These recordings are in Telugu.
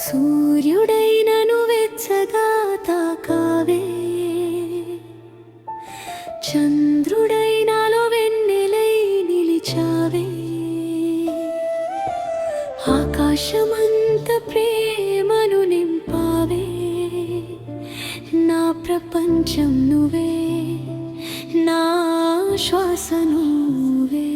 సూర్యుడైనను వెచ్చగా తాకావే, చంద్రుడైనాలో వెన్నెలై నిలిచావే. ఆకాశమంత ప్రేమను నింపావే, నా ప్రపంచం నువ్వే, నా శ్వాస నువ్వే.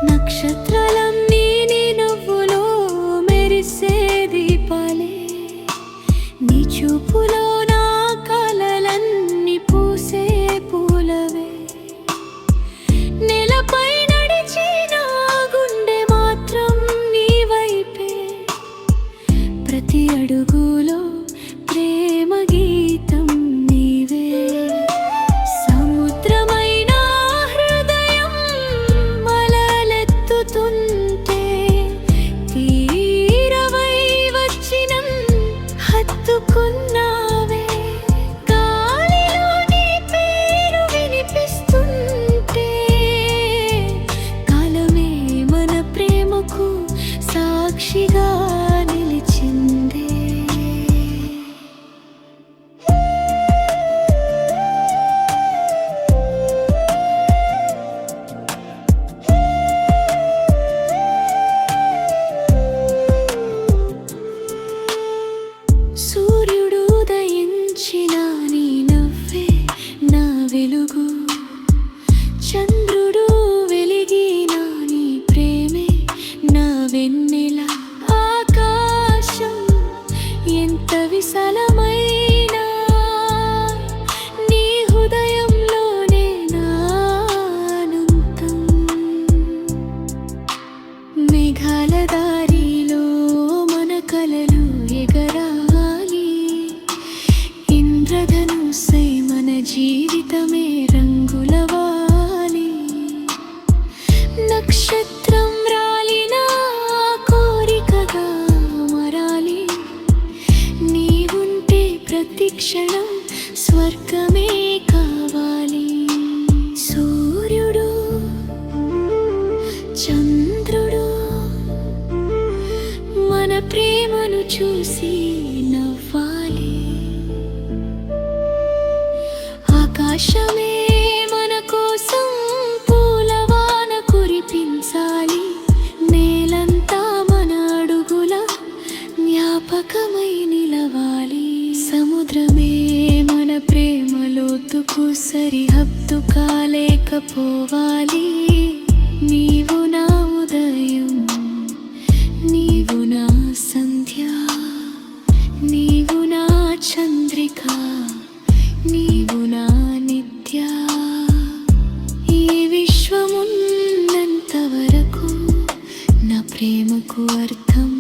నక్షత్రాలన్నీ నీ నవ్వులో మెరిసే దీపాలే, నీ చూపులో నా కలలన్నీ పూసే పూలవే. నేలపై నడిచిన గుండె మాత్రం నీ వైపే, ప్రతి అడుగులో ప్రేమ గీతం నీవే. సముద్రమైన హృదయం అలలెత్తుతుంటే, తీరవై వచ్చిన హత్తుకున్నావే. గాలిలో నీ పేరు వినిపిస్తుంటే, కాలమే మన ప్రేమకు సాక్షిగా నిలిచిందే. సూర్యుడు ఉదయించిన నీ నవ్వే నా వెలుగు, చంద్రుడు వెలిగిన నీ ప్రేమే నా వెన్నెల. ఆకాశం ఎంత విశాలమైనా నీ హృదయంలోనే నా అనంతం. మేఘాల దారిలో మన కలలు ఎగరాలి, ఇంద్రధనుస్సై మన జీవితమే రంగులవాలి. నక్షత్రం రాలిన కోరికగా మరాలి, నీవుంటే ప్రతి క్షణం స్వర్గమే కావాలి. సూర్యుడు, చంద్రుడు మన ప్రేమను చూసి నవ్వాలి. ఆకాశమే మన కోసం పూలవాన కురిపించాలి, నేలంతా మన అడుగుల జ్ఞాపకమై నిలవాలి. సముద్రమే మన ప్రేమ లోతుకు సరిహద్దు కాలేకపోవాలి. నీవు నా ఉదయం, నీవు నా సంధ్య, నీవు నా చంద్రిక, నీవు నా నిత్య. ఈ విశ్వమున్నంత వరకు నా ప్రేమకు అర్థం